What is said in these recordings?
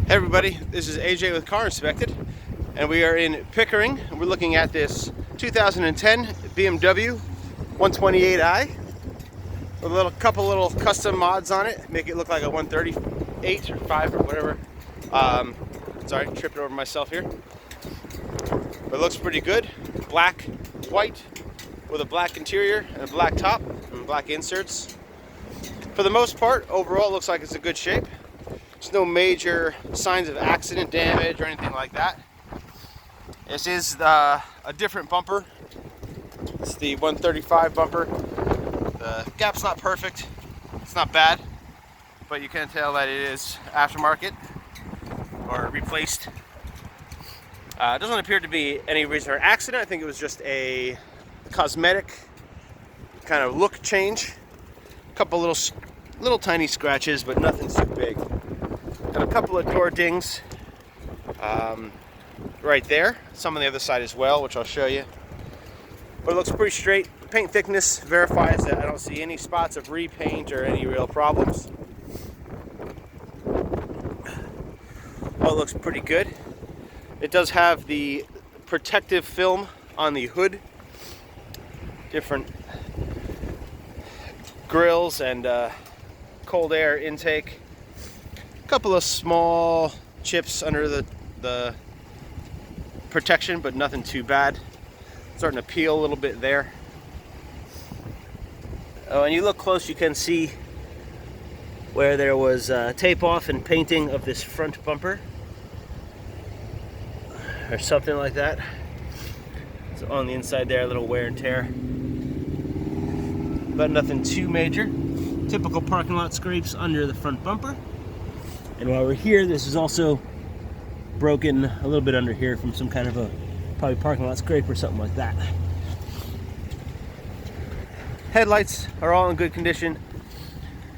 Hey everybody, this is AJ with Car Inspected, and we are in Pickering. We're looking at this 2010 BMW 128i with a couple little custom mods on it, make it look like a 138 or 5 or whatever. Sorry, tripped over myself here. But it looks pretty good. Black, white, with a black interior and a black top and black inserts. For the most part, overall, it looks like it's in good shape. There's no major signs of accident damage or anything like that. This is a different bumper. It's the 135 bumper. The gap's not perfect. It's not bad, but you can tell that it is aftermarket or replaced. It doesn't appear to be any reason for accident. I think it was just a cosmetic kind of look change. A couple little tiny scratches, but nothing too big. And a couple of door dings right there. Some on the other side as well, which I'll show you. But it looks pretty straight. Paint thickness verifies that I don't see any spots of repaint or any real problems. Well, it looks pretty good. It does have the protective film on the hood. Different grills and cold air intake. A couple of small chips under the protection, but nothing too bad. Starting to peel a little bit there. Oh, and you look close, you can see where there was tape off and painting of this front bumper or something like that. So on the inside there, a little wear and tear, but nothing too major. Typical parking lot scrapes under the front bumper. And while we're here, this is also broken a little bit under here from some kind of a probably parking lot scrape or something like that. Headlights are all in good condition.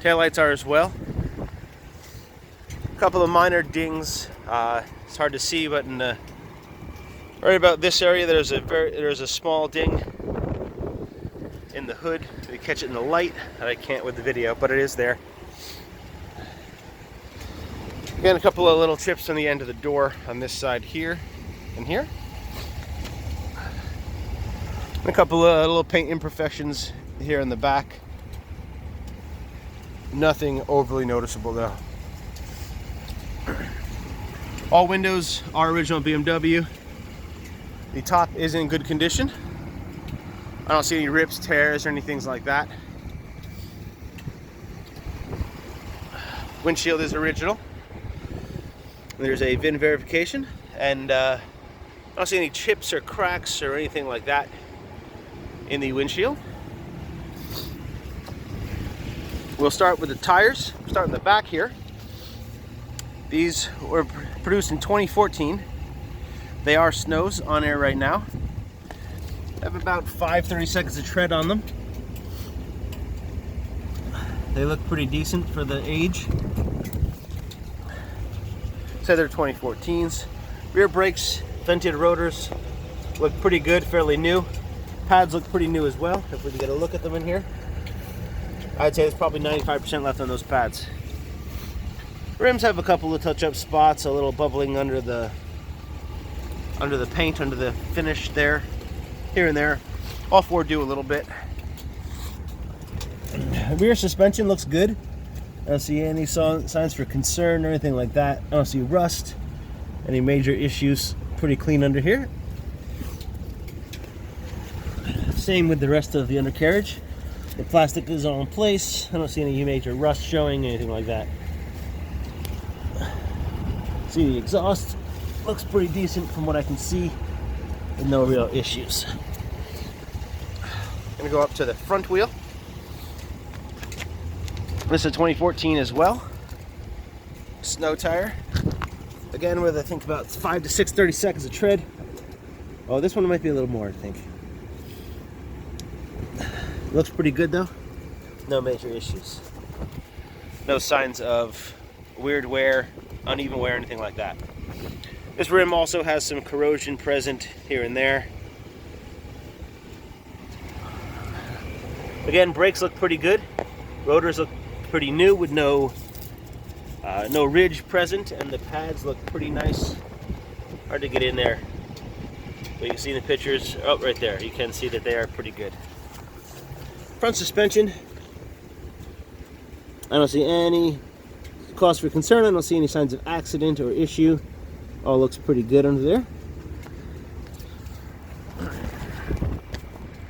Taillights are as well. A couple of minor dings. It's hard to see, but in right about this area, there's a small ding in the hood. You catch it in the light. I can't with the video, but it is there. Again, a couple of little chips on the end of the door on this side here and here. And a couple of little paint imperfections here in the back. Nothing overly noticeable though. All windows are original BMW. The top is in good condition. I don't see any rips, tears, or anything like that. Windshield is original. There's a VIN verification, and I don't see any chips or cracks or anything like that in the windshield. We'll start with the tires. We'll start in the back here. These were produced in 2014. They are snows on air right now. They have about 30 seconds of tread on them. They look pretty decent for the age. Say they're 2014s. Rear brakes, vented rotors look pretty good, fairly new. Pads look pretty new as well. If we can get a look at them in here, I'd say there's probably 95% left on those pads. Rims have a couple of touch-up spots, a little bubbling under the paint, under the finish there, here and there. All four do a little bit. Rear suspension looks good. I don't see any signs for concern or anything like that. I don't see rust, any major issues. Pretty clean under here. Same with the rest of the undercarriage. The plastic is all in place. I don't see any major rust showing, anything like that. See the exhaust. Looks pretty decent from what I can see, with no real issues. I'm gonna go up to the front wheel. This is a 2014 as well. Snow tire. Again, with I think about 5 to 30 seconds of tread. Oh, this one might be a little more, I think. Looks pretty good though. No major issues. No signs of weird wear, uneven wear, anything like that. This rim also has some corrosion present here and there. Again, brakes look pretty good. Rotors look pretty new with no No ridge present, and the pads look pretty nice. Hard to get in there, but you can see the pictures. Oh, right there. You can see that they are pretty good. Front suspension. I don't see any cause for concern. I don't see any signs of accident or issue. All looks pretty good under there.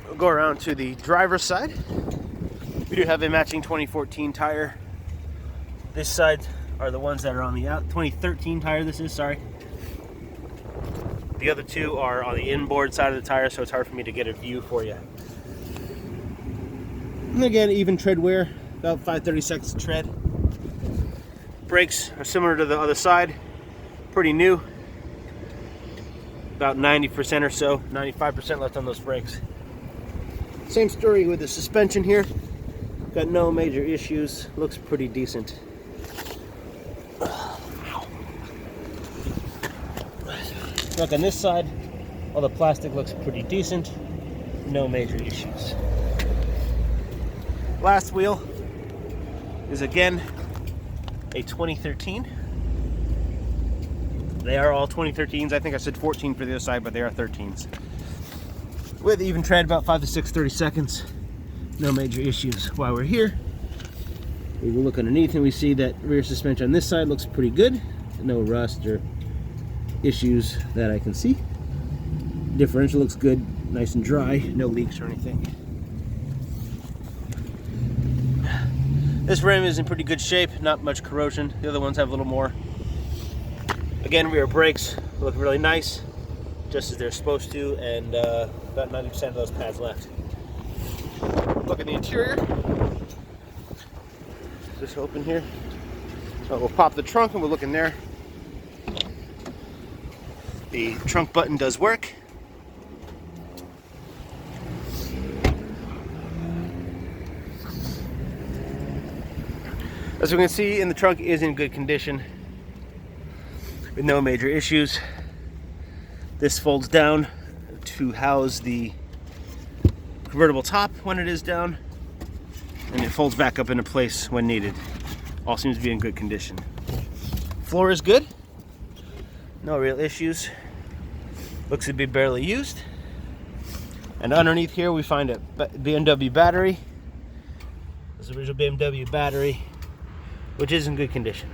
We'll go around to the driver's side. We do have a matching 2014 tire. This side are the ones that are on the 2013 tire. This is, sorry. The other two are on the inboard side of the tire, so it's hard for me to get a view for you. And again, even tread wear, about 5/32 tread. Brakes are similar to the other side, pretty new. About 90% or so, 95% left on those brakes. Same story with the suspension here. Got no major issues, looks pretty decent. Look on this side, all the plastic looks pretty decent, no major issues. Last wheel is again a 2013. They are all 2013s. I think I said 14 for the other side, but they are 13s. With even tread, about 5 to 6/32. No major issues. While we're here, we will look underneath and we see that rear suspension on this side looks pretty good. No rust or issues that I can see. Differential looks good, nice and dry, no leaks or anything. This rim is in pretty good shape, not much corrosion. The other ones have a little more. Again, rear brakes look really nice, just as they're supposed to, and about 90% of those pads left. Look at the interior. Just open here. So we'll pop the trunk and we'll look in there. The trunk button does work. As we can see, the trunk is in good condition with no major issues. This folds down to house the convertible top when it is down, and it folds back up into place when needed. All seems to be in good condition. Floor is good. No real issues. Looks to be barely used. And underneath here we find a BMW battery. This is the original BMW battery, which is in good condition.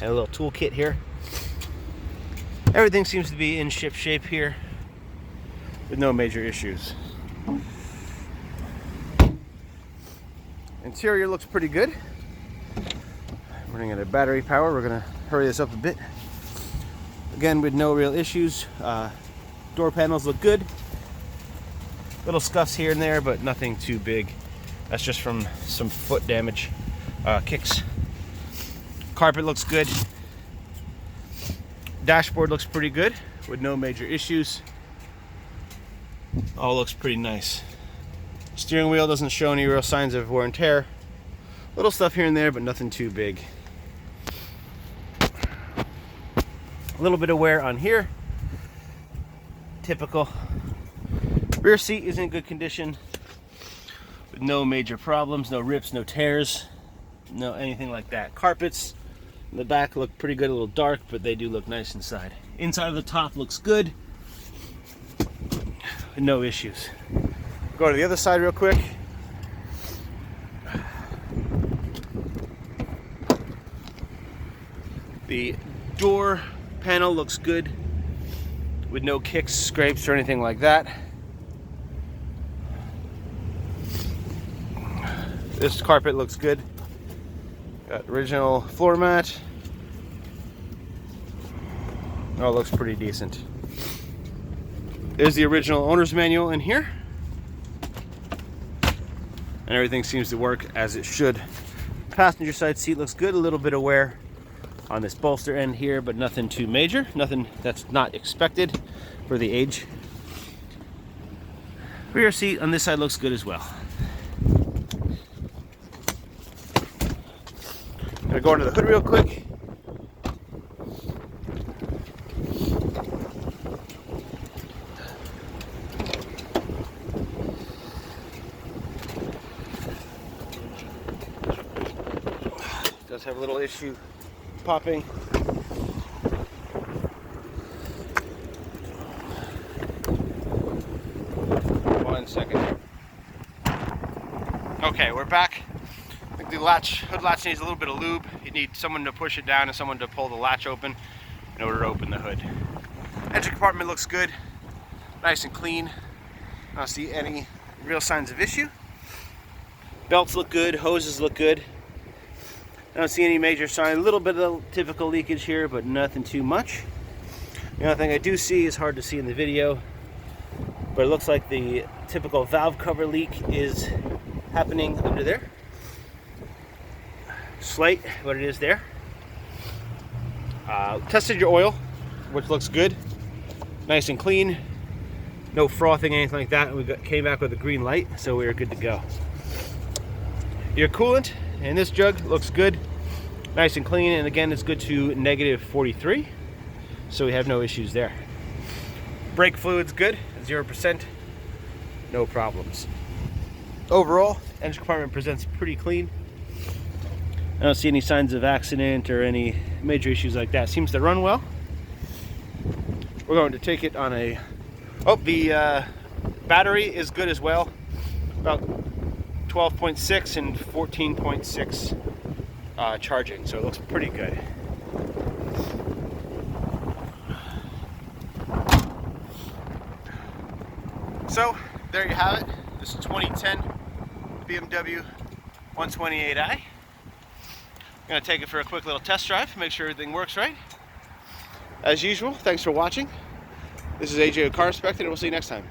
And a little tool kit here. Everything seems to be in ship shape here with no major issues. Interior looks pretty good. Running out of battery power. We're gonna hurry this up a bit. Again, with no real issues. Door panels look good. Little scuffs here and there, but nothing too big. That's just from some foot damage, kicks. Carpet looks good. Dashboard looks pretty good with no major issues. All looks pretty nice. Steering wheel doesn't show any real signs of wear and tear. Little stuff here and there, but nothing too big. A little bit of wear on here. Typical. Rear seat is in good condition with no major problems, no rips, no tears, no anything like that. Carpets in the back look pretty good, a little dark, but they do look nice inside. Inside of the top looks good. No issues. Go to the other side real quick. The door panel looks good with no kicks, scrapes, or anything like that. This carpet looks good. Got original floor mat. Oh, it looks pretty decent. There's the original owner's manual in here. And everything seems to work as it should. Passenger side seat looks good. A little bit of wear on this bolster end here, but nothing too major. Nothing that's not expected for the age. Rear seat on this side looks good as well. Gonna go under the hood real quick. Does have a little issue popping. One second. Okay, we're back. I think the hood latch needs a little bit of lube. You need someone to push it down and someone to pull the latch open in order to open the hood. Engine compartment looks good, nice and clean. I don't see any real signs of issue. Belts look good, hoses look good. I don't see any major sign. A little bit of typical leakage here, but nothing too much. The only thing I do see is hard to see in the video, but it looks like the typical valve cover leak is happening under there. Slight, but it is there. Tested your oil, which looks good, nice and clean, no frothing, anything like that. We came back with a green light, so we are good to go. Your coolant in this jug looks good, nice and clean, and again, it's good to -43, so we have no issues there. Brake fluid's good, 0%, no problems. Overall, engine compartment presents pretty clean. I don't see any signs of accident or any major issues like that. Seems to run well. We're going to take it on a... Oh, the battery is good as well. About 12.6 and 14.6 charging, so it looks pretty good. So, there you have it. This is 2010 BMW 128i. I'm going to take it for a quick little test drive, make sure everything works right. As usual, thanks for watching. This is AJ with Car Inspected, and we'll see you next time.